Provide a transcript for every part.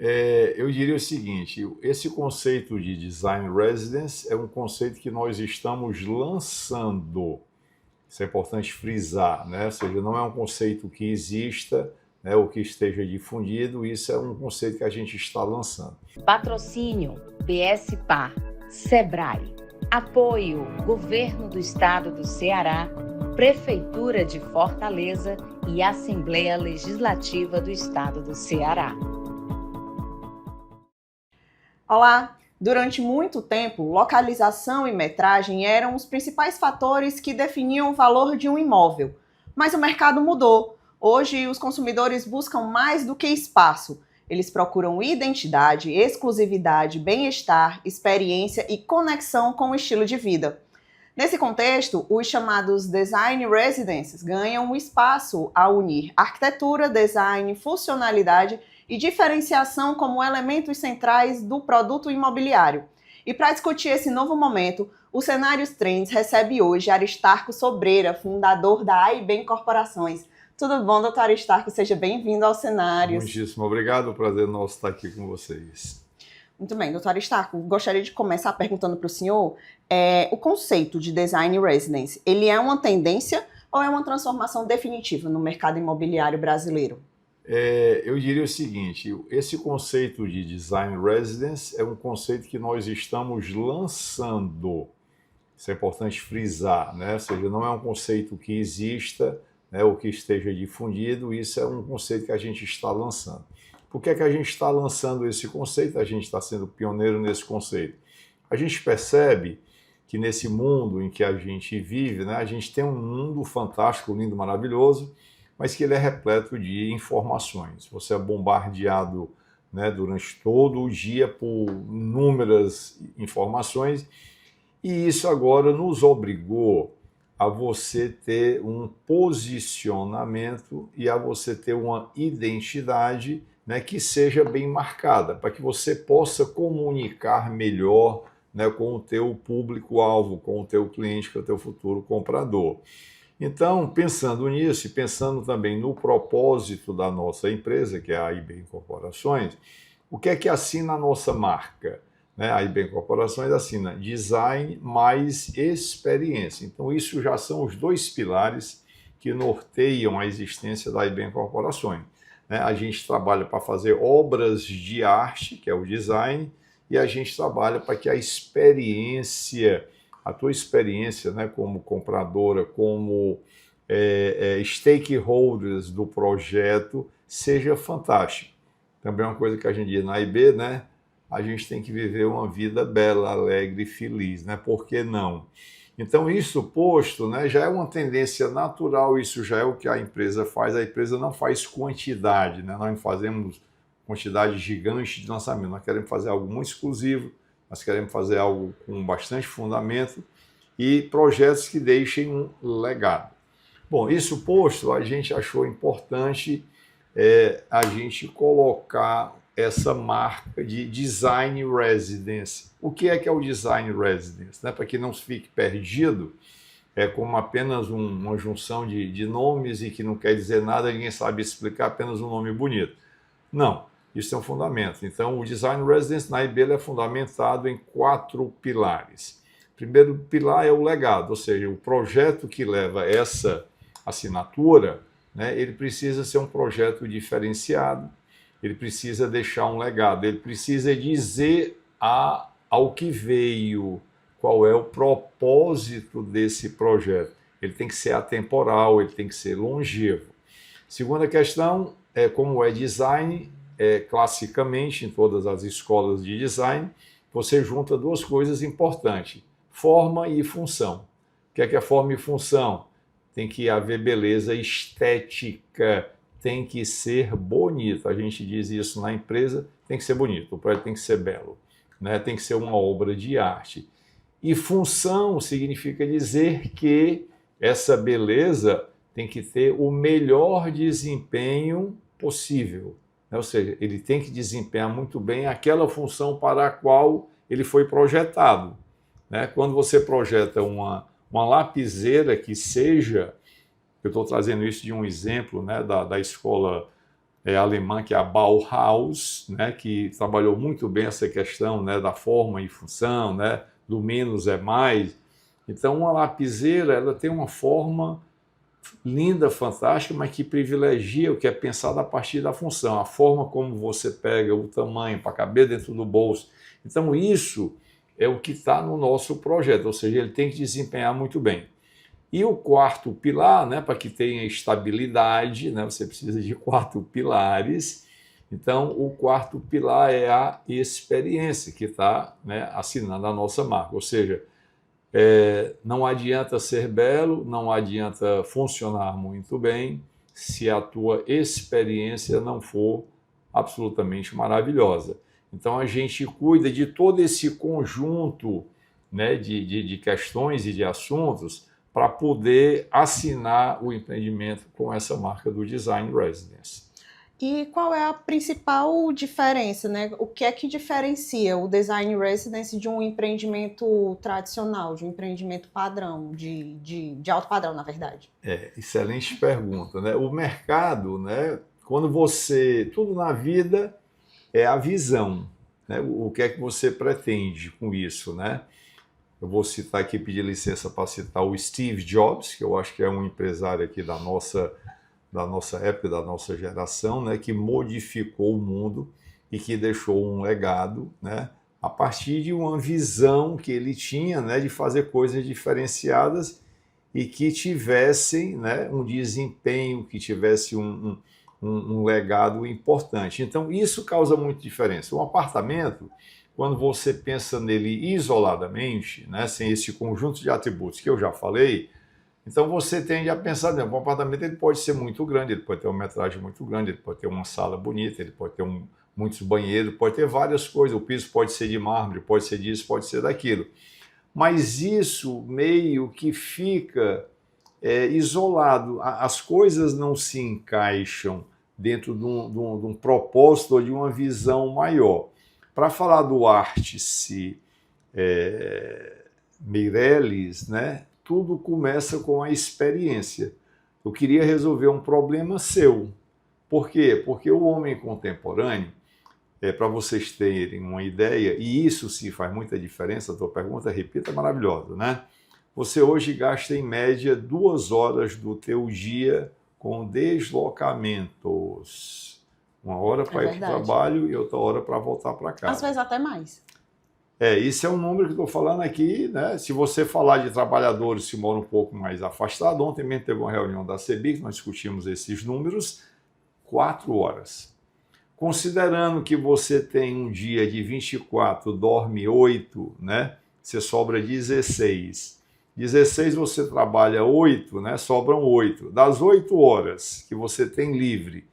Eu diria o seguinte, esse conceito de design residence é um conceito que nós estamos lançando. Isso é importante frisar, né? Ou seja, não é um conceito que exista, né, ou que esteja difundido, isso é um conceito que a gente está lançando. Patrocínio BSPA, Sebrae. Apoio Governo do Estado do Ceará, Prefeitura de Fortaleza e Assembleia Legislativa do Estado do Ceará. Olá! Durante muito tempo, localização e metragem eram os principais fatores que definiam o valor de um imóvel. Mas o mercado mudou. Hoje, os consumidores buscam mais do que espaço. Eles procuram identidade, exclusividade, bem-estar, experiência e conexão com o estilo de vida. Nesse contexto, os chamados design residences ganham um espaço a unir arquitetura, design, funcionalidade e diferenciação como elementos centrais do produto imobiliário. E para discutir esse novo momento, o Cenários Trends recebe hoje Aristarco Sobreira, fundador da AIBEM Corporações. Tudo bom, doutor Aristarco? Seja bem-vindo ao Cenários. Muitíssimo obrigado, prazer nosso estar aqui com vocês. Muito bem, doutor Aristarco, gostaria de começar perguntando para o senhor, o conceito de design residence, ele é uma tendência ou é uma transformação definitiva no mercado imobiliário brasileiro? Eu diria o seguinte, esse conceito de design residence é um conceito que nós estamos lançando. Isso é importante frisar, né? Ou seja, não é um conceito que exista, né, ou que esteja difundido, isso é um conceito que a gente está lançando. Por que é que a gente está lançando esse conceito? A gente está sendo pioneiro nesse conceito. A gente percebe que nesse mundo em que a gente vive, né, a gente tem um mundo fantástico, lindo, maravilhoso, mas que ele é repleto de informações. Você é bombardeado, né, durante todo o dia por inúmeras informações, e isso agora nos obrigou a você ter um posicionamento e a você ter uma identidade, né, que seja bem marcada, para que você possa comunicar melhor, né, com o teu público-alvo, com o teu cliente, com o teu futuro comprador. Então, pensando nisso e pensando também no propósito da nossa empresa, que é a AIBEM Corporações, o que é que assina a nossa marca? A AIBEM Corporações assina design mais experiência. Então, isso já são os dois pilares que norteiam a existência da AIBEM Corporações. A gente trabalha para fazer obras de arte, que é o design, e a gente trabalha para que a experiência, a tua experiência, né, como compradora, como stakeholders do projeto, seja fantástica. Também é uma coisa que a gente diz na AIB, né? A gente tem que viver uma vida bela, alegre e feliz, né? Por que não? Então, isso posto, né, já é uma tendência natural, isso já é o que a empresa faz. A empresa não faz quantidade, né? Nós não fazemos quantidade gigante de lançamento, nós queremos fazer algo muito exclusivo, nós queremos fazer algo com bastante fundamento e projetos que deixem um legado. Bom, isso posto, a gente achou importante a gente colocar essa marca de design residence. O que é o design residence? Né? Para que não fique perdido, é como apenas uma junção de nomes e que não quer dizer nada, ninguém sabe explicar, apenas um nome bonito. Não, isso é um fundamento. Então, o design residence na AIB é fundamentado em 4 pilares. O primeiro pilar é o legado, ou seja, o projeto que leva essa assinatura, né, ele precisa ser um projeto diferenciado, ele precisa deixar um legado, ele precisa dizer ao que veio, qual é o propósito desse projeto. Ele tem que ser atemporal, ele tem que ser longevo. Segunda questão é como é design, classicamente em todas as escolas de design, você junta 2 coisas importantes, forma e função. O que é forma e função? Tem que haver beleza estética, tem que ser bonito. A gente diz isso na empresa, tem que ser bonito, o prédio tem que ser belo, né? Tem que ser uma obra de arte. E função significa dizer que essa beleza tem que ter o melhor desempenho possível, né? Ou seja, ele tem que desempenhar muito bem aquela função para a qual ele foi projetado, né? Quando você projeta uma lapiseira que seja, eu estou trazendo isso de um exemplo, né, da escola alemã, que é a Bauhaus, né, que trabalhou muito bem essa questão, né, da forma e função, né, do menos é mais. Então, uma lapiseira, ela tem uma forma linda, fantástica, mas que privilegia o que é pensado a partir da função, a forma como você pega o tamanho para caber dentro do bolso. Então, isso é o que está no nosso projeto, ou seja, ele tem que desempenhar muito bem. E o quarto pilar, né, para que tenha estabilidade, né, você precisa de 4 pilares. Então, o quarto pilar é a experiência, que está, né, assinando a nossa marca. Ou seja, não adianta ser belo, não adianta funcionar muito bem, se a tua experiência não for absolutamente maravilhosa. Então, a gente cuida de todo esse conjunto, né, de questões e de assuntos para poder assinar o empreendimento com essa marca do Design Residence. E qual é a principal diferença, né? O que é que diferencia o Design Residence de um empreendimento tradicional, de um empreendimento padrão, de alto padrão, na verdade? Excelente pergunta, né? O mercado, né? Quando tudo na vida é a visão, né? O que é que você pretende com isso, né? Eu vou citar aqui, pedir licença para citar o Steve Jobs, que eu acho que é um empresário aqui da nossa época, da nossa geração, né, que modificou o mundo e que deixou um legado, né, a partir de uma visão que ele tinha, né, de fazer coisas diferenciadas e que tivessem, né, um desempenho, que tivesse um legado importante. Então, isso causa muita diferença. Um apartamento, quando você pensa nele isoladamente, né, sem esse conjunto de atributos que eu já falei, então você tende a pensar, um apartamento ele pode ser muito grande, ele pode ter uma metragem muito grande, ele pode ter uma sala bonita, ele pode ter muitos banheiros, pode ter várias coisas, o piso pode ser de mármore, pode ser disso, pode ser daquilo. Mas isso meio que fica isolado, as coisas não se encaixam dentro de um propósito ou de uma visão maior. Para falar do Artice Meirelles, né? Tudo começa com a experiência. Eu queria resolver um problema seu. Por quê? Porque o homem contemporâneo, para vocês terem uma ideia, e isso sim faz muita diferença, a tua pergunta, repita, é maravilhosa, né? Você hoje gasta em média 2 horas do teu dia com deslocamentos. 1 hora para ir para o trabalho e outra hora para voltar para casa. Às vezes até mais. Isso é um número que eu estou falando aqui, né? Se você falar de trabalhadores que moram um pouco mais afastados, ontem mesmo teve uma reunião da CEBIC, nós discutimos esses números, 4 horas. Considerando que você tem um dia de 24, dorme 8, né? Você sobra 16. 16 você trabalha 8, né? Sobram 8. Das 8 horas que você tem livre,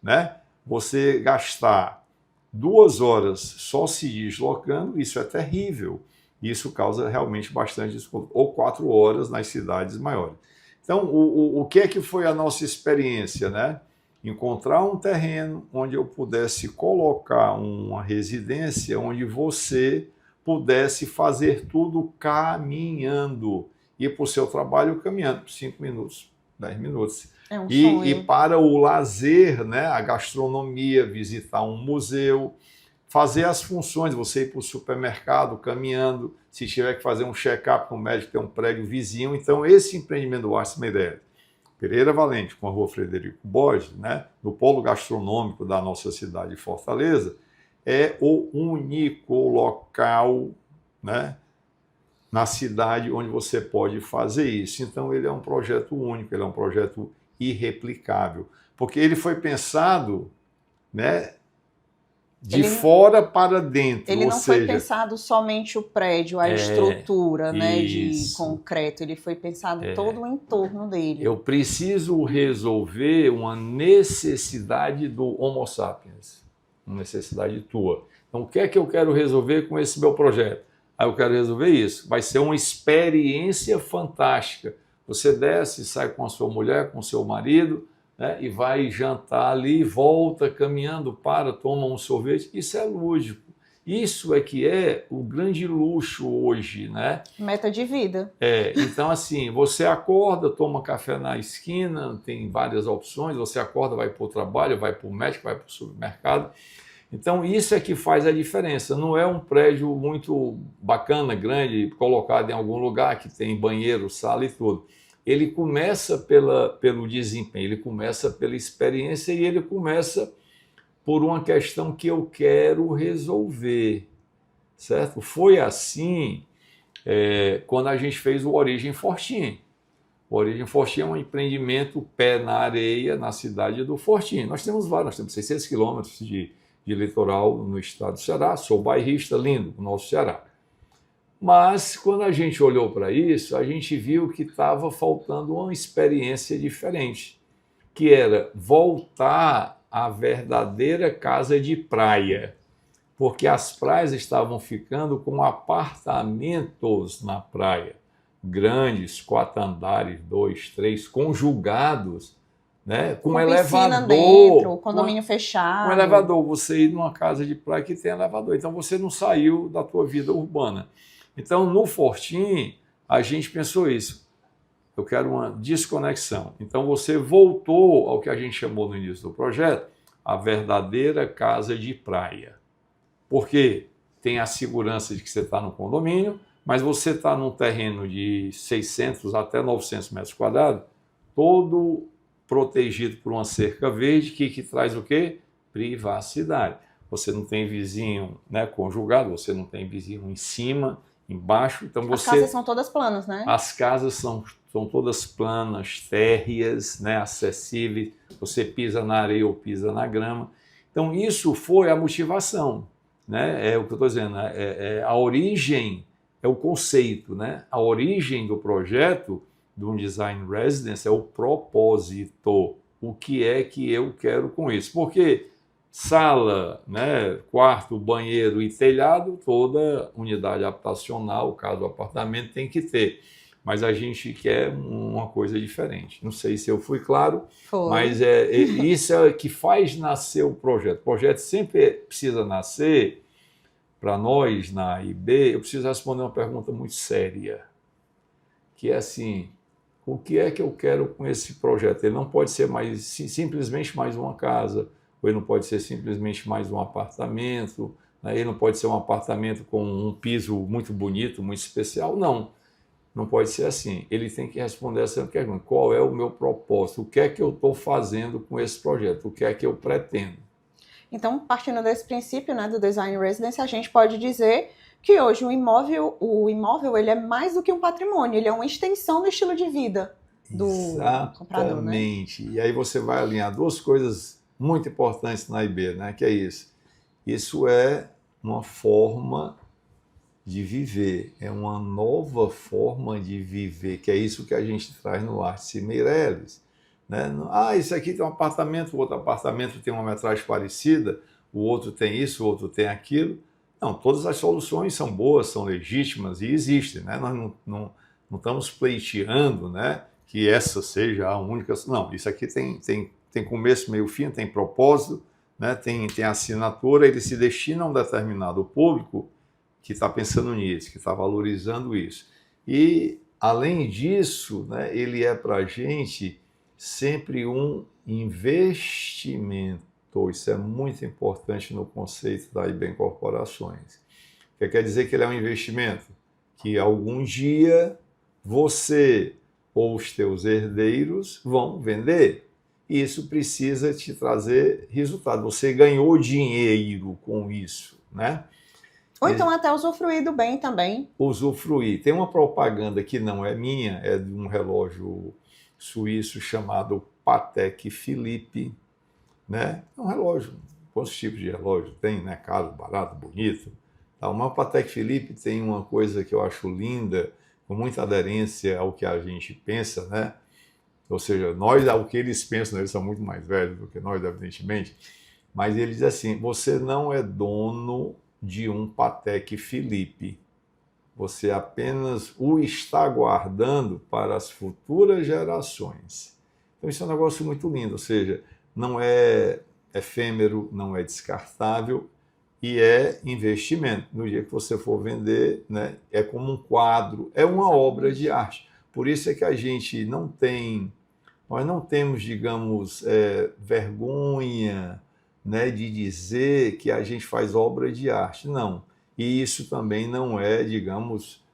né? Você gastar 2 horas só se deslocando, isso é terrível. Isso causa realmente bastante desconto. Ou 4 horas nas cidades maiores. Então, o que é que foi a nossa experiência, né? Encontrar um terreno onde eu pudesse colocar uma residência, onde você pudesse fazer tudo caminhando. Ir para o seu trabalho caminhando, 5 minutos, 10 minutos. É um sonho. E para o lazer, né, a gastronomia, visitar um museu, fazer as funções, você ir para o supermercado caminhando, se tiver que fazer um check-up com o médico, tem um prédio vizinho. Então, esse empreendimento do Artice Meirelles, Pereira Valente, com a rua Frederico Borges, né, no polo gastronômico da nossa cidade de Fortaleza, é o único local, né, na cidade onde você pode fazer isso. Então, ele é um projeto único, ele é um projeto irreplicável, porque ele foi pensado, né, fora para dentro. Ele não foi pensado somente o prédio, a estrutura, né, de concreto, ele foi pensado todo o entorno dele. Eu preciso resolver uma necessidade do Homo sapiens, uma necessidade tua. Então, o que é que eu quero resolver com esse meu projeto? Eu quero resolver isso. Vai ser uma experiência fantástica. Você desce, sai com a sua mulher, com o seu marido, né, e vai jantar ali, volta caminhando, toma um sorvete. Isso é lúdico. Isso é que é o grande luxo hoje, né? Meta de vida. Então assim, você acorda, toma café na esquina, tem várias opções, você acorda, vai para o trabalho, vai para o médico, vai para o supermercado. Então isso é que faz a diferença, não é um prédio muito bacana, grande, colocado em algum lugar que tem banheiro, sala e tudo. Ele começa pelo desempenho, ele começa pela experiência e ele começa por uma questão que eu quero resolver, certo? Foi assim quando a gente fez o Origem Fortim. O Origem Fortim é um empreendimento pé na areia na cidade do Fortim. Nós temos vários, nós temos 600 quilômetros de litoral no estado do Ceará, sou bairrista, lindo, o nosso Ceará. Mas quando a gente olhou para isso, a gente viu que estava faltando uma experiência diferente, que era voltar à verdadeira casa de praia, porque as praias estavam ficando com apartamentos na praia, grandes, 4 andares, 2, 3, conjugados, né? Com elevador dentro, condomínio fechado. Um elevador, você ir numa casa de praia que tem elevador, então você não saiu da tua vida urbana. Então, no Fortim, a gente pensou isso. Eu quero uma desconexão. Então, você voltou ao que a gente chamou no início do projeto, a verdadeira casa de praia. Porque tem a segurança de que você está no condomínio, mas você está num terreno de 600 até 900 metros quadrados, todo protegido por uma cerca verde, que traz o quê? Privacidade. Você não tem vizinho, né, conjugado, você não tem vizinho em cima, embaixo. Então As casas são todas planas, né? As casas são todas planas, térreas, né, acessíveis. Você pisa na areia ou pisa na grama. Então isso foi a motivação, né? É o que eu estou dizendo. A origem é o conceito, né? A origem do projeto de um design residence é o propósito. O que é que eu quero com isso? Porque sala, né, quarto, banheiro e telhado, toda unidade habitacional, caso apartamento, tem que ter. Mas a gente quer uma coisa diferente. Não sei se eu fui claro, mas isso é que faz nascer o projeto. O projeto sempre precisa nascer, para nós, na AIB, eu preciso responder uma pergunta muito séria, que é assim, o que é que eu quero com esse projeto? Ele não pode ser simplesmente mais uma casa, ou ele não pode ser simplesmente mais um apartamento, né? Ele não pode ser um apartamento com um piso muito bonito, muito especial, não pode ser assim. Ele tem que responder essa pergunta, qual é o meu propósito? O que é que eu estou fazendo com esse projeto? O que é que eu pretendo? Então, partindo desse princípio, né, do Design Residence, a gente pode dizer que hoje o imóvel ele é mais do que um patrimônio, ele é uma extensão do estilo de vida do comprador, né? Exatamente. E aí você vai alinhar duas coisas muito importantes na AIB, né? Que é isso. Isso é uma forma de viver, é uma nova forma de viver, que é isso que a gente traz no Arte Meireles, né? Isso aqui tem um apartamento, o outro apartamento tem uma metragem parecida, o outro tem isso, o outro tem aquilo. Não, todas as soluções são boas, são legítimas e existem, né? Nós não estamos pleiteando, né, que essa seja a única. Não, isso aqui tem começo, meio, fim, tem propósito, né? Tem assinatura, ele se destina a um determinado público que está pensando nisso, que está valorizando isso. E, além disso, né, ele é para a gente sempre um investimento. Isso é muito importante no conceito da AIB Corporações. Que quer dizer que ele é um investimento que algum dia você ou os teus herdeiros vão vender. E isso precisa te trazer resultado. Você ganhou dinheiro com isso, né? Ou então até usufruir do bem também. Usufruir. Tem uma propaganda que não é minha, é de um relógio suíço chamado Patek Philippe, né? É um relógio. Quantos tipos de relógio tem, né? Caro, barato, bonito. Mas o Patek Philippe tem uma coisa que eu acho linda, com muita aderência ao que a gente pensa, né? Ou seja, nós, ao que eles pensam, eles são muito mais velhos do que nós, evidentemente, mas ele diz assim, você não é dono de um Patek Philippe, você apenas o está guardando para as futuras gerações. Então isso é um negócio muito lindo, ou seja, não é efêmero, não é descartável, e é investimento. No dia que você for vender, né, é como um quadro, é uma obra de arte. Por isso é que a gente nós não temos, digamos, vergonha, né, de dizer que a gente faz obra de arte. Não. E isso também não é, digamos,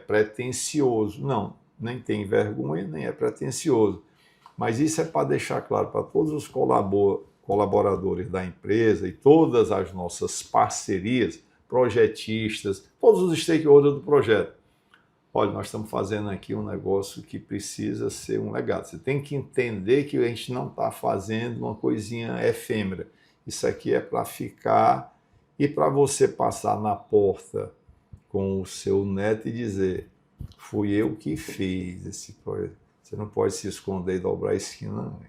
pretensioso. Não, nem tem vergonha, nem é pretensioso. Mas isso é para deixar claro para todos os colaboradores da empresa e todas as nossas parcerias, projetistas, todos os stakeholders do projeto. Olha, nós estamos fazendo aqui um negócio que precisa ser um legado. Você tem que entender que a gente não está fazendo uma coisinha efêmera. Isso aqui é para ficar e para você passar na porta com o seu neto e dizer: fui eu que fiz esse projeto. Você não pode se esconder e dobrar a esquina, não.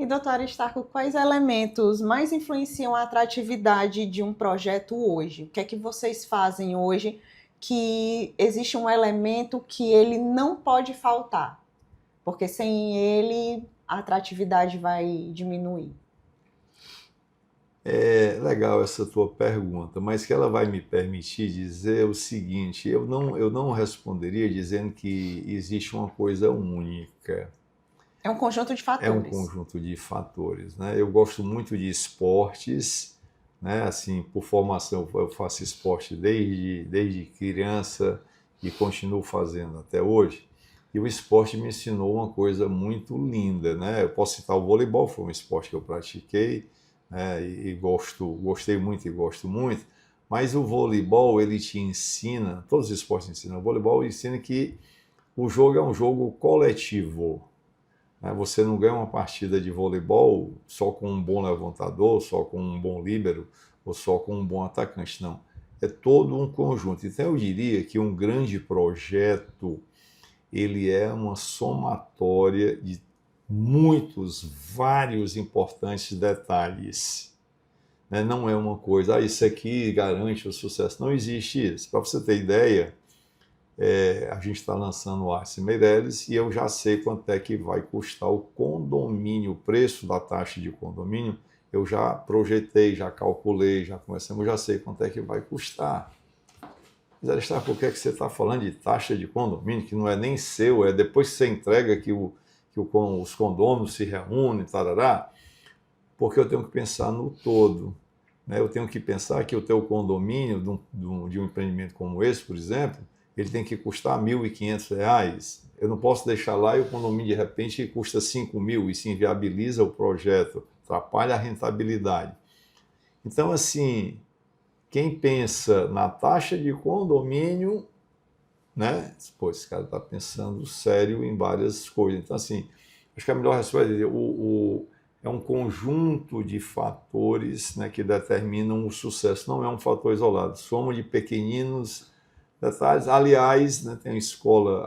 E, doutor Aristarco, quais elementos mais influenciam a atratividade de um projeto hoje? O que é que vocês fazem hoje que existe um elemento que ele não pode faltar? Porque sem ele, a atratividade vai diminuir. É legal essa tua pergunta, mas que ela vai me permitir dizer o seguinte: eu não responderia dizendo que existe uma coisa única. É um conjunto de fatores. É um conjunto de fatores, né? Eu gosto muito de esportes, né? Assim, por formação, eu faço esporte desde criança e continuo fazendo até hoje. E o esporte me ensinou uma coisa muito linda, né? Eu posso citar o voleibol, foi um esporte que eu pratiquei, né? E gostei muito e gosto muito. Mas o voleibol, ele te ensina, todos os esportes ensinam, o voleibol ensina que o jogo é um jogo coletivo. Você não ganha uma partida de voleibol só com um bom levantador, só com um bom líbero ou só com um bom atacante, não. É todo um conjunto. Então eu diria que um grande projeto, ele é uma somatória de vários importantes detalhes. Não é uma coisa, isso aqui garante o sucesso. Não existe isso. Para você ter ideia, a gente está lançando o Arce Meireles e eu já sei quanto é que vai custar o condomínio, o preço da taxa de condomínio. Eu já projetei, já calculei, já começamos, já sei quanto é que vai custar. Mas, Aristarco, por que é que você está falando de taxa de condomínio, que não é nem seu, é depois que você entrega que os condôminos se reúnem, tarará? Porque eu tenho que pensar no todo. Eu tenho que pensar que o teu condomínio, de um empreendimento como esse, por exemplo, ele tem que custar R$ 1.500. Eu não posso deixar lá e o condomínio, de repente, custa R$ 5.000 e se inviabiliza o projeto, atrapalha a rentabilidade. Então, assim, quem pensa na taxa de condomínio, né? Pô, esse cara está pensando sério em várias coisas. Então, assim, acho que a melhor resposta é dizer, é um conjunto de fatores, né, que determinam o sucesso. Não é um fator isolado. Soma de pequeninos detalhes. Aliás, né, tem a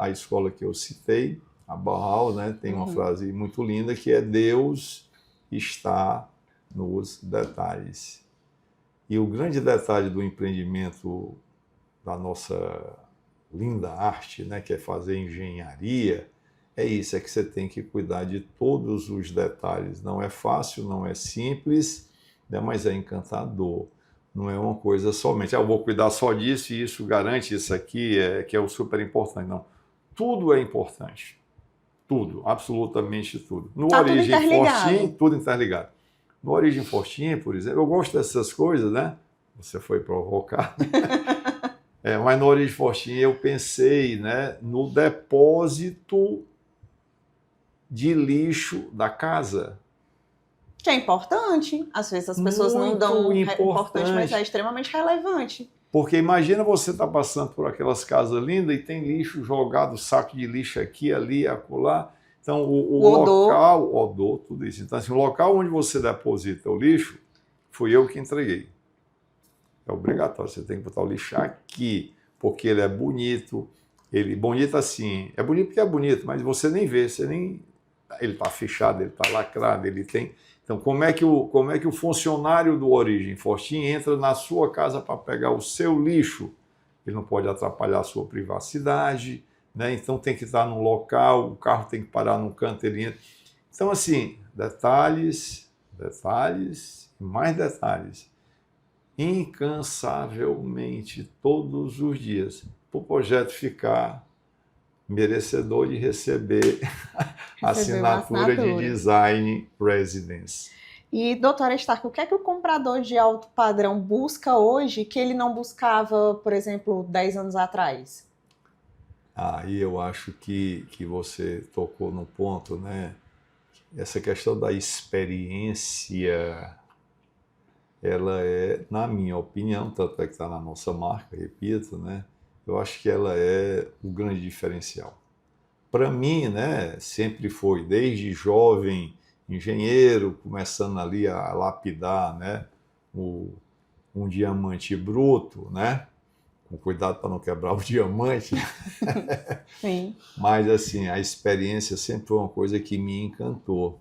escola que eu citei, a Bauhaus, né, tem uma frase muito linda que é: Deus está nos detalhes. E o grande detalhe do empreendimento da nossa linda arte, né, que é fazer engenharia, é isso, é que você tem que cuidar de todos os detalhes. Não é fácil, não é simples, né, mas é encantador. Não é uma coisa somente, eu vou cuidar só disso e isso garante isso aqui, que é o super importante. Não, tudo é importante. Tudo, absolutamente tudo. No Origem Fortim, tudo interligado. No Origem Fortim, por exemplo, eu gosto dessas coisas, né? Você foi provocar. Mas no Origem Fortim eu pensei, né, no depósito de lixo da casa. Que é importante. Às vezes as pessoas não dão importante, mas é extremamente relevante. Porque imagina você estar passando por aquelas casas lindas e tem lixo jogado, saco de lixo aqui, ali, acolá. Então, o local, odor, tudo isso. Então, assim, o local onde você deposita o lixo, fui eu que entreguei. É obrigatório, você tem que botar o lixo aqui, porque ele é bonito. Bonito assim, é bonito porque é bonito, mas você nem vê, ele está fechado, ele está lacrado, ele tem... Então, como é que o funcionário do Origem Fortim entra na sua casa para pegar o seu lixo? Ele não pode atrapalhar a sua privacidade, né? Então tem que estar num local, o carro tem que parar num canto, ele entra. Então, assim, detalhes, detalhes e mais detalhes, incansavelmente, todos os dias, para o projeto ficar merecedor de receber a assinatura de Design Residence. E, doutora Stark, o que é que o comprador de alto padrão busca hoje que ele não buscava, por exemplo, 10 anos atrás? Aí eu acho que você tocou no ponto, né? Essa questão da experiência, ela é, na minha opinião, tanto é que está na nossa marca, repito, né? Eu acho que ela é o grande diferencial. Para mim, né, sempre foi, desde jovem engenheiro, começando ali a lapidar, né, um diamante bruto, né? Com cuidado para não quebrar o diamante. Sim. Mas, assim, a experiência sempre foi uma coisa que me encantou,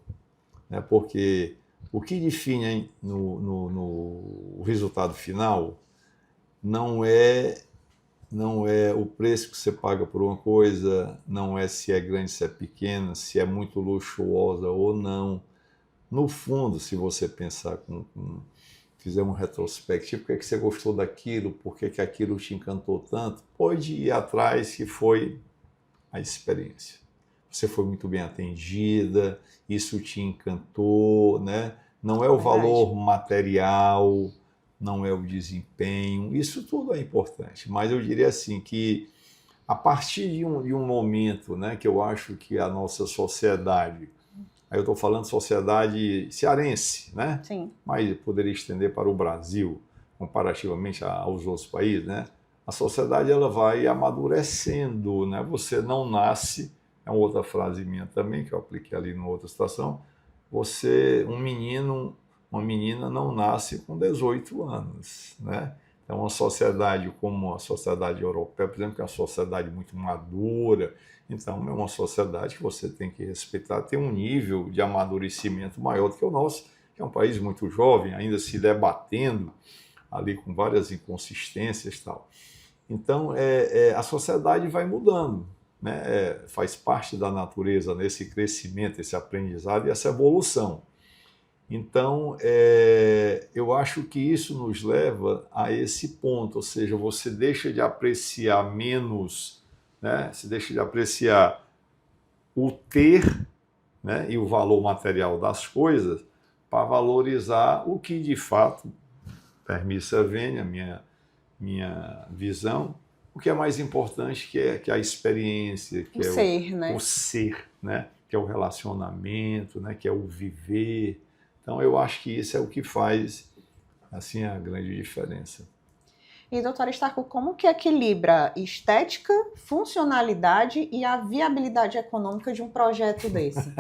né? Porque o que define no resultado final não é o preço que você paga por uma coisa, não é se é grande, se é pequena, se é muito luxuosa ou não. No fundo, se você pensar fizer um retrospectivo, por que você gostou daquilo, por que aquilo te encantou tanto, pode ir atrás, que foi a experiência. Você foi muito bem atendida, isso te encantou, né? Não é o valor material, não é o desempenho, isso tudo é importante, mas eu diria assim que a partir de um momento, né, que eu acho que a nossa sociedade, aí eu estou falando sociedade cearense, né? Sim. Mas poderia estender para o Brasil, comparativamente aos outros países, né? A sociedade ela vai amadurecendo, né? Você não nasce, é uma outra frase minha também, que eu apliquei ali numa outra situação, um menino, uma menina não nasce com 18 anos, né? Então, uma sociedade como a sociedade europeia, por exemplo, que é uma sociedade muito madura, então é uma sociedade que você tem que respeitar, tem um nível de amadurecimento maior do que o nosso, que é um país muito jovem, ainda se debatendo ali com várias inconsistências e tal. Então, a sociedade vai mudando, né? Faz parte da natureza nesse crescimento, esse aprendizado e essa evolução. Então, eu acho que isso nos leva a esse ponto, ou seja, você deixa de apreciar menos, né? Você deixa de apreciar o ter, né, e o valor material das coisas para valorizar o que de fato, permissa vênia, minha visão, o que é mais importante, que é a experiência, que o ser, né? O ser, né? Que é o relacionamento, né? Que é o viver. Então, eu acho que isso é o que faz assim, a grande diferença. E, doutora Stark, como que equilibra estética, funcionalidade e a viabilidade econômica de um projeto desse?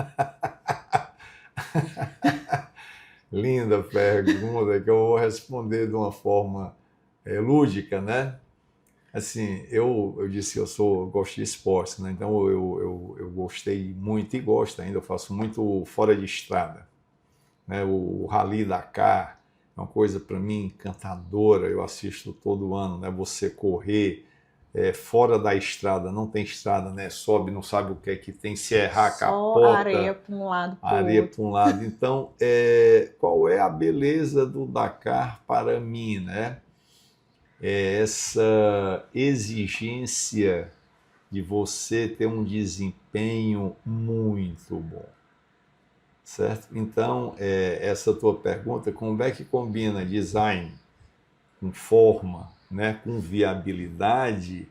Linda pergunta, que eu vou responder de uma forma lúdica, né? Assim, eu disse que eu gosto de esportes, né? Então eu gostei muito e gosto ainda, eu faço muito fora de estrada, né? O Rally Dakar é uma coisa para mim encantadora, eu assisto todo ano, né? Você correr fora da estrada, não tem estrada, né? Sobe, não sabe o que é que tem, se errar, capota. Só areia para um lado, areia para um lado. Então, qual é a beleza do Dakar para mim, né? É essa exigência de você ter um desempenho muito bom, certo? Então, essa tua pergunta, como é que combina design com forma, né, com viabilidade?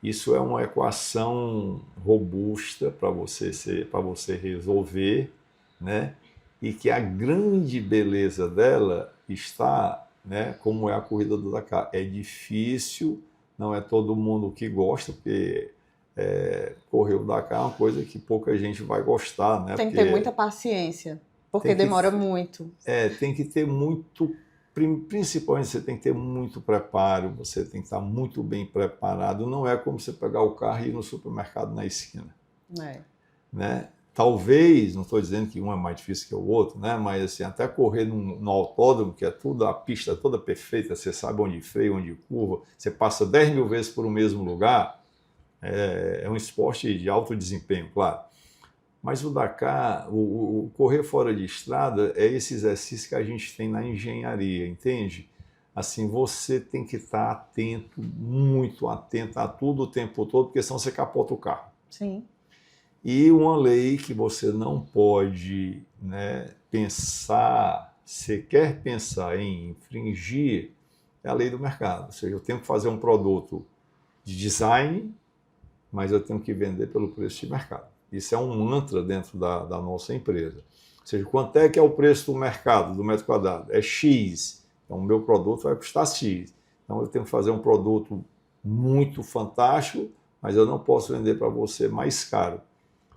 Isso é uma equação robusta para você resolver, né? E que a grande beleza dela está, né, como é a corrida do Dakar. É difícil, não é todo mundo que gosta, porque correr o Dakar é uma coisa que pouca gente vai gostar, né? Tem que ter muita paciência, porque demora muito. Tem que ter muito, principalmente você tem que ter muito preparo, você tem que estar muito bem preparado. Não é como você pegar o carro e ir no supermercado na esquina. Né? Talvez, não estou dizendo que um é mais difícil que o outro, né? Mas assim, até correr no autódromo, que é tudo, a pista toda perfeita, você sabe onde freia, onde curva, você passa 10 mil vezes por o mesmo lugar, é um esporte de alto desempenho, claro. Mas o Dakar, o correr fora de estrada é esse exercício que a gente tem na engenharia, entende? Assim, você tem que estar atento, muito atento a tudo o tempo todo, porque senão você capota o carro. Sim. E uma lei que você não pode, né, pensar, sequer pensar em infringir, é a lei do mercado. Ou seja, eu tenho que fazer um produto de design, mas eu tenho que vender pelo preço de mercado. Isso é um mantra dentro da nossa empresa. Ou seja, quanto é que é o preço do mercado, do metro quadrado? É X. Então, o meu produto vai custar X. Então, eu tenho que fazer um produto muito fantástico, mas eu não posso vender para você mais caro,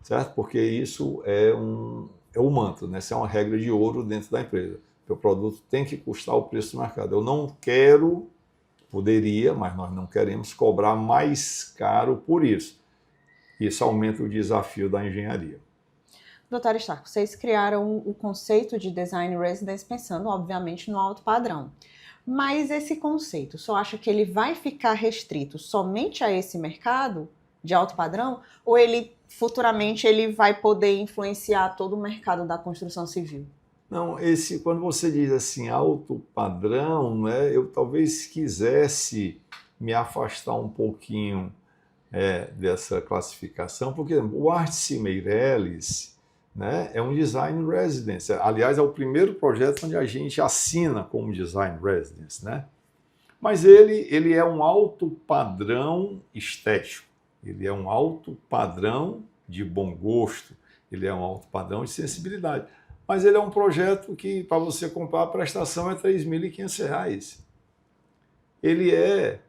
certo? Porque isso é um mantra, né? Isso é uma regra de ouro dentro da empresa. O produto tem que custar o preço do mercado. Eu não quero, poderia, mas nós não queremos cobrar mais caro por isso. Isso aumenta o desafio da engenharia. Doutor Aristarco, vocês criaram o conceito de design residence pensando, obviamente, no alto padrão. Mas esse conceito, só acha que ele vai ficar restrito somente a esse mercado de alto padrão? Ou ele, futuramente, ele vai poder influenciar todo o mercado da construção civil? Não, quando você diz assim, alto padrão, né, eu talvez quisesse me afastar um pouquinho dessa classificação, porque o Artsy Meireles, né, é um design residence. Aliás, é o primeiro projeto onde a gente assina como design residence, né? Mas ele é um alto padrão estético, ele é um alto padrão de bom gosto, ele é um alto padrão de sensibilidade. Mas ele é um projeto que, para você comprar, a prestação é R$ 3.500.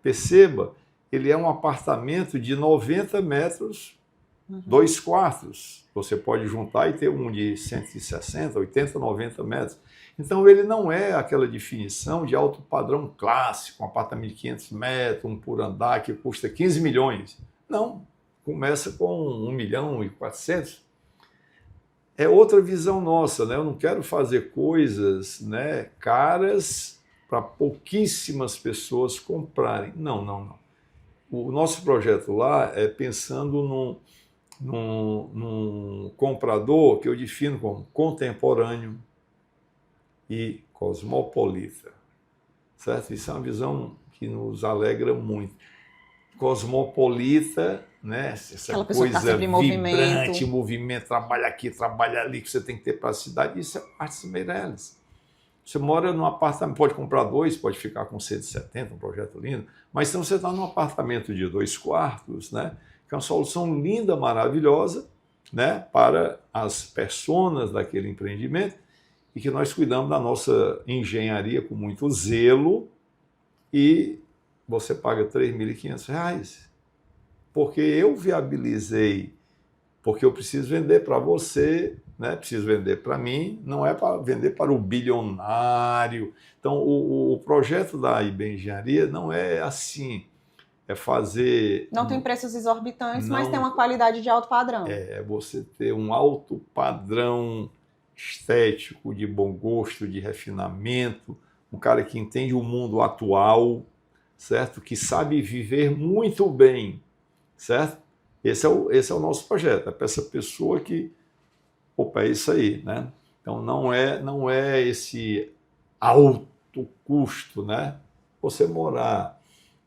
Perceba, ele é um apartamento de 90 metros, 2 quartos. Você pode juntar e ter um de 160, 80, 90 metros. Então, ele não é aquela definição de alto padrão clássico, um apartamento de 500 metros, um por andar, que custa 15 milhões. Não, começa com 1.400.000. É outra visão nossa, né? Eu não quero fazer coisas, né, caras para pouquíssimas pessoas comprarem. Não. O nosso projeto lá é pensando num comprador que eu defino como contemporâneo e cosmopolita, certo? Isso é uma visão que nos alegra muito. Cosmopolita, né? Essa Aquela pessoa coisa que tá sempre em vibrante, movimento, trabalha aqui, trabalha ali, que você tem que ter para a cidade. Isso é Artsy Meireles. Você mora num apartamento, pode comprar 2, pode ficar com 170, um projeto lindo, mas então você está num apartamento de 2 quartos, né? Que é uma solução linda, maravilhosa, né? Para as personas daquele empreendimento e que nós cuidamos da nossa engenharia com muito zelo e você paga R$ 3.500, porque eu viabilizei, porque eu preciso vender para você, né? Preciso vender para mim, não é para vender para o bilionário. Então, o projeto da IB Engenharia não é assim, é fazer... Não tem preços exorbitantes, mas Não. tem uma qualidade de alto padrão. É você ter um alto padrão estético, de bom gosto, de refinamento, um cara que entende o mundo atual, certo? Que sabe viver muito bem, certo? Esse é o nosso projeto, é para essa pessoa que, opa, é isso aí, né? Então não é esse alto custo, né? Você morar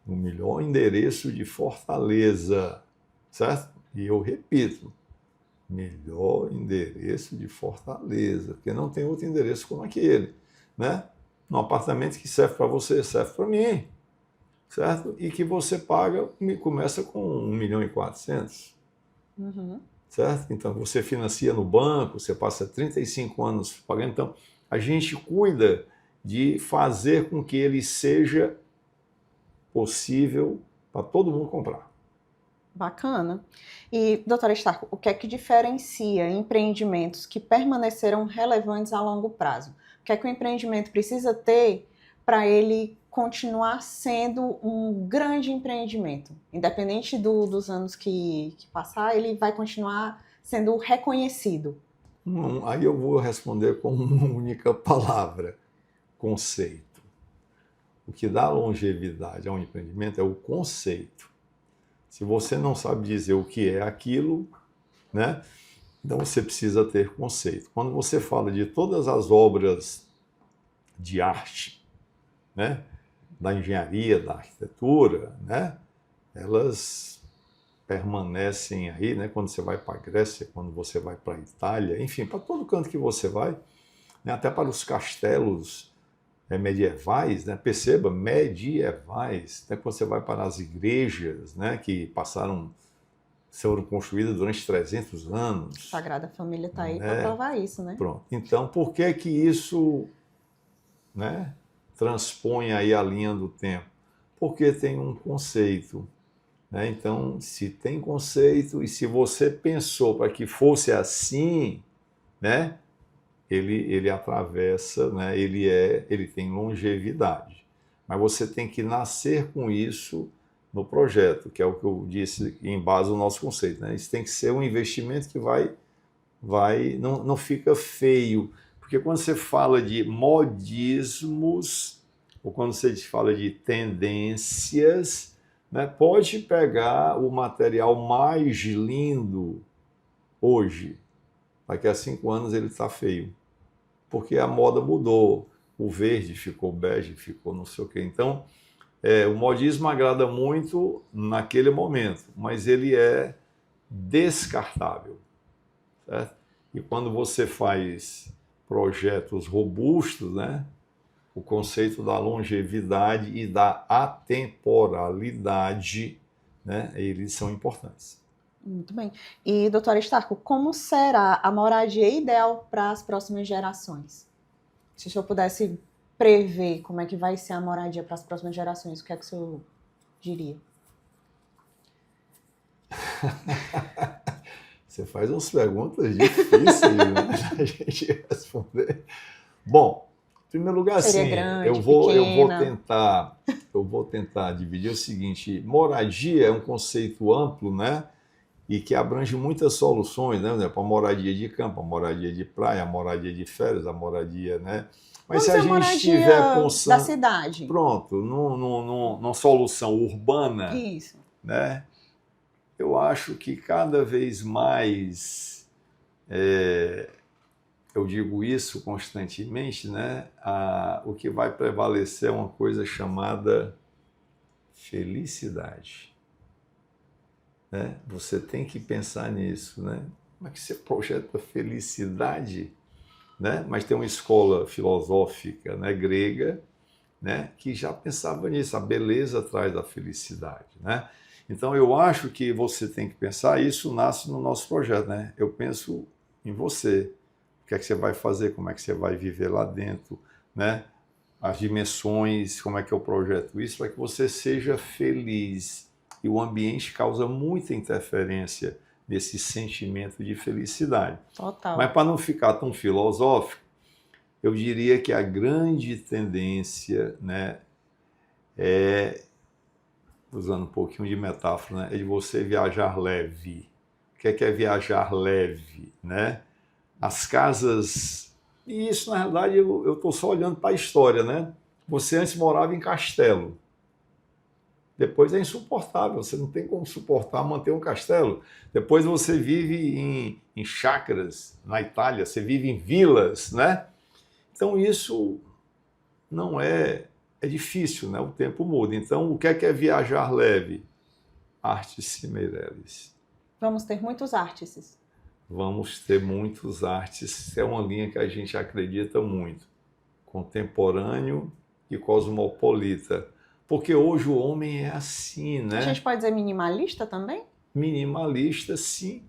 no melhor endereço de Fortaleza, certo? E eu repito, melhor endereço de Fortaleza, porque não tem outro endereço como aquele, né? Um apartamento que serve para você, serve para mim, certo? E que você paga, começa com 1.400.000, certo? Então, você financia no banco, você passa 35 anos pagando. Então, a gente cuida de fazer com que ele seja possível para todo mundo comprar. Bacana. E, doutora Aristarco, o que é que diferencia empreendimentos que permaneceram relevantes a longo prazo? O que é que o empreendimento precisa ter para ele continuar sendo um grande empreendimento? Independente dos anos que passar, ele vai continuar sendo reconhecido. Aí eu vou responder com uma única palavra: conceito. O que dá longevidade a um empreendimento é o conceito. Se você não sabe dizer o que é aquilo, né? Então você precisa ter conceito. Quando você fala de todas as obras de arte, né, da engenharia, da arquitetura, né, elas permanecem aí, né, quando você vai para a Grécia, quando você vai para a Itália, enfim, para todo canto que você vai, né, até para os castelos medievais, né, perceba, medievais, né, quando você vai para as igrejas, né, que foram construídas durante 300 anos. A Sagrada Família está aí né, para provar isso, né? Pronto. Então, por que que isso, né, transpõe aí a linha do tempo? Porque tem um conceito, né? Então, se tem conceito e se você pensou para que fosse assim, né, ele atravessa, né, ele tem longevidade. Mas você tem que nascer com isso no projeto, que é o que eu disse em base ao nosso conceito, né? Isso tem que ser um investimento que não fica feio, porque quando você fala de modismos ou quando você fala de tendências, né, pode pegar o material mais lindo hoje, daqui a 5 anos ele está feio, porque a moda mudou, o verde ficou bege, ficou não sei o quê. Então, o modismo agrada muito naquele momento, mas ele é descartável, certo? E quando você faz projetos robustos, né, o conceito da longevidade e da atemporalidade, né, eles são importantes. Muito bem. E, doutor Aristarco, como será a moradia ideal para as próximas gerações? Se o senhor pudesse prever como é que vai ser a moradia para as próximas gerações, o que é que o senhor diria? Você faz umas perguntas difíceis, né, a gente responder. Bom, em primeiro lugar, Seria assim, grande, eu vou tentar dividir o seguinte: moradia é um conceito amplo, né? E que abrange muitas soluções, né? Para moradia de campo, a moradia de praia, a moradia de férias, a moradia, né? Mas se a gente estiver pensando da cidade, pronto, numa solução urbana, isso, né? Eu acho que cada vez mais, eu digo isso constantemente, né? O que vai prevalecer é uma coisa chamada felicidade. Né? Você tem que pensar nisso, né? Como é que você projeta felicidade? Né? Mas tem uma escola filosófica, né, grega, né, que já pensava nisso, a beleza atrás da felicidade, né? Então eu acho que você tem que pensar, isso nasce no nosso projeto, né? Eu penso em você, o que é que você vai fazer, como é que você vai viver lá dentro, né? As dimensões, como é que eu projeto isso, para que você seja feliz. E o ambiente causa muita interferência nesse sentimento de felicidade. Total. Mas para não ficar tão filosófico, eu diria que a grande tendência, né, usando um pouquinho de metáfora, né, é de você viajar leve. O que é viajar leve? Né? As casas... E isso, na realidade, eu estou só olhando para a história, né? Você antes morava em castelo. Depois é insuportável, você não tem como suportar manter um castelo. Depois você vive em chácaras na Itália, você vive em vilas, né? Então isso não é difícil, né? O tempo muda. Então o que é viajar leve? Artes Meirelles. Vamos ter muitos artes. Vamos ter muitos artes. É uma linha que a gente acredita muito. Contemporâneo e cosmopolita. Porque hoje o homem é assim, né? A gente pode dizer minimalista também? Minimalista, sim.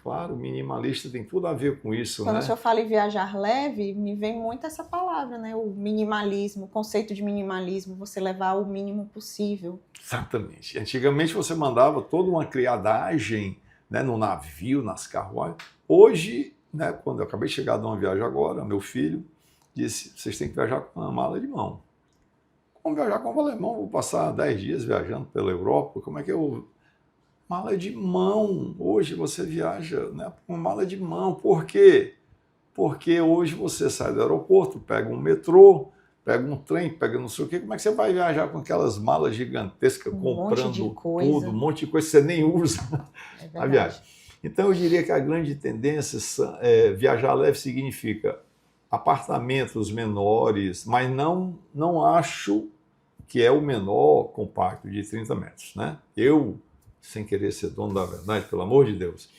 Claro, minimalista tem tudo a ver com isso, Quando né? o senhor fala em viajar leve, me vem muito essa palavra, né? O minimalismo, o conceito de minimalismo, você levar o mínimo possível. Exatamente. Antigamente você mandava toda uma criadagem, né, no navio, nas carruagens. Hoje, né, quando eu acabei de chegar de uma viagem agora, meu filho disse, vocês têm que viajar com uma mala de mão. Como viajar com o alemão? Vou passar 10 dias viajando pela Europa. Como é que eu... Mala de mão. Hoje você viaja, né, com mala de mão. Por quê? Porque hoje você sai do aeroporto, pega um metrô, pega um trem, pega não sei o quê. Como é que você vai viajar com aquelas malas gigantescas, comprando tudo, um monte de coisa que você nem usa É a viagem? Então, eu diria que a grande tendência viajar leve significa apartamentos menores, mas não acho que é o menor compacto de 30 metros, né? Eu, sem querer ser dono da verdade, pelo amor de Deus,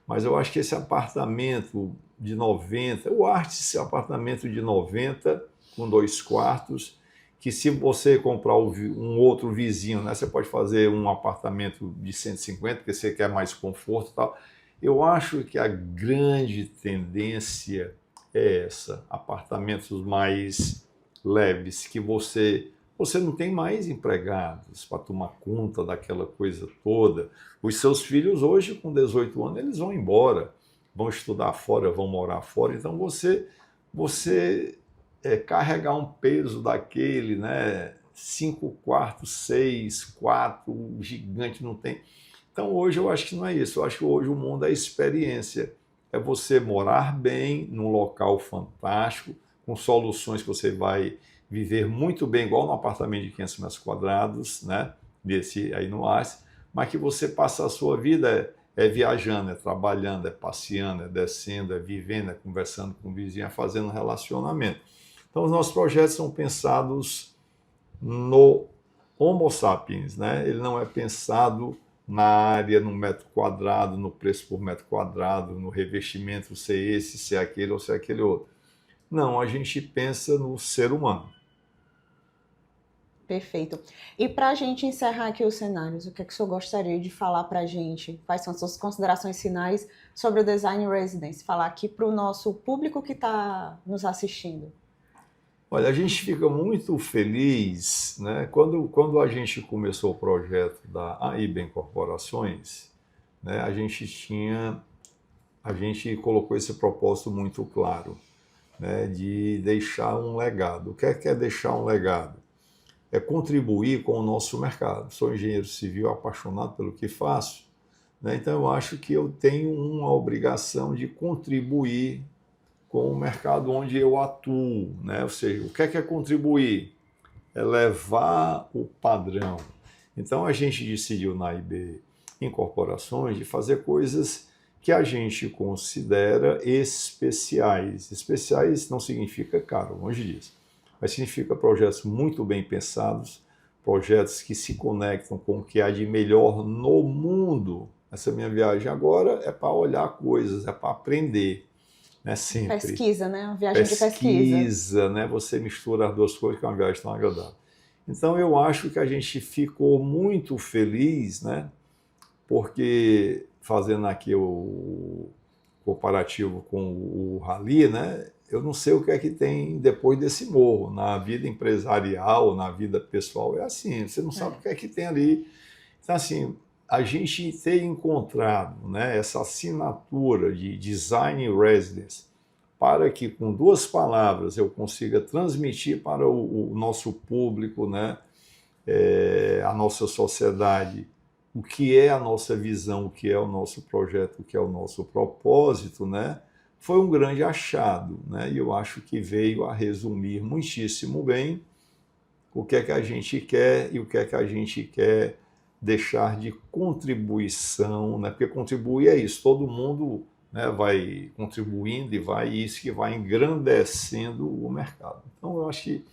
mas eu acho que esse apartamento de 90, o esse apartamento de 90 com 2 quartos, que se você comprar um outro vizinho, né, você pode fazer um apartamento de 150, porque você quer mais conforto e tal. Eu acho que a grande tendência é essa, apartamentos mais leves, que você não tem mais empregados para tomar conta daquela coisa toda. Os seus filhos hoje, com 18 anos, eles vão embora, vão estudar fora, vão morar fora. Então você carregar um peso daquele, né? 5 quartos, 6, 4, gigante, não tem. Então hoje eu acho que não é isso. Eu acho que hoje o mundo é experiência. É você morar bem, num local fantástico, com soluções que você vai viver muito bem, igual no apartamento de 500 metros quadrados, né? Desse aí no Arce, mas que você passa a sua vida viajando, trabalhando, passeando, descendo, vivendo, conversando com o vizinho, fazendo relacionamento. Então, os nossos projetos são pensados no Homo sapiens, né? Ele não é pensado na área, no metro quadrado, no preço por metro quadrado, no revestimento, ser esse, ser aquele ou ser aquele outro. Não, a gente pensa no ser humano. Perfeito. E para a gente encerrar aqui os cenários, o que é que o senhor gostaria de falar para a gente? Quais são as suas considerações finais sobre o Design Residence? Falar aqui para o nosso público que está nos assistindo. Olha, a gente fica muito feliz, né? Quando a gente começou o projeto da AIBEM Corporações, né, a gente colocou esse propósito muito claro, né, de deixar um legado. O que é deixar um legado? É contribuir com o nosso mercado. Sou engenheiro civil apaixonado pelo que faço, né? Então eu acho que eu tenho uma obrigação de contribuir com o mercado onde eu atuo, né? Ou seja, o que é contribuir? É levar o padrão. Então a gente decidiu na AIB Incorporações de fazer coisas que a gente considera especiais. Especiais não significa caro, longe disso, mas significa projetos muito bem pensados, projetos que se conectam com o que há de melhor no mundo. Essa minha viagem agora é para olhar coisas, é para aprender, né? Sempre. Pesquisa, né? Uma viagem de pesquisa. Pesquisa, né? Você mistura as duas coisas, que é uma viagem tão agradável. Então eu acho que a gente ficou muito feliz, né? Porque, fazendo aqui o comparativo com o Rally, né? Eu não sei o que é que tem depois desse morro. Na vida empresarial, na vida pessoal, é assim, você não sabe o que é que tem ali. Então, assim, a gente ter encontrado, né, essa assinatura de Design Residence para que, com 2 palavras, eu consiga transmitir para o nosso público, né, a nossa sociedade, o que é a nossa visão, o que é o nosso projeto, o que é o nosso propósito, né? Foi um grande achado, né? E eu acho que veio a resumir muitíssimo bem o que é que a gente quer e o que é que a gente quer deixar de contribuição, né? Porque contribuir é isso, todo mundo, né, vai contribuindo e isso que vai engrandecendo o mercado. Então eu acho que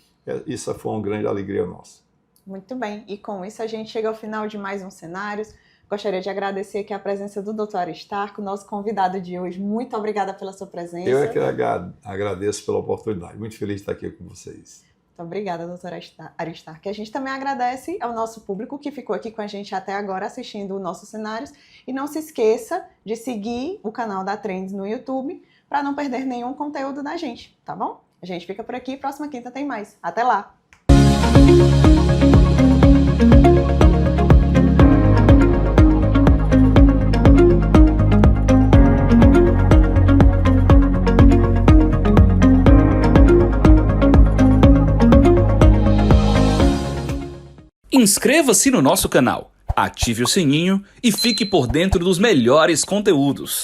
isso foi uma grande alegria nossa. Muito bem, e com isso a gente chega ao final de mais um Cenários. Gostaria de agradecer aqui a presença do Dr. Aristarco, nosso convidado de hoje. Muito obrigada pela sua presença. Eu é que agradeço pela oportunidade. Muito feliz de estar aqui com vocês. Muito obrigada, Dr. Aristarco. E a gente também agradece ao nosso público que ficou aqui com a gente até agora assistindo o nosso Cenários. E não se esqueça de seguir o canal da Trends no YouTube para não perder nenhum conteúdo da gente, tá bom? A gente fica por aqui, próxima quinta tem mais. Até lá! Inscreva-se no nosso canal, ative o sininho e fique por dentro dos melhores conteúdos.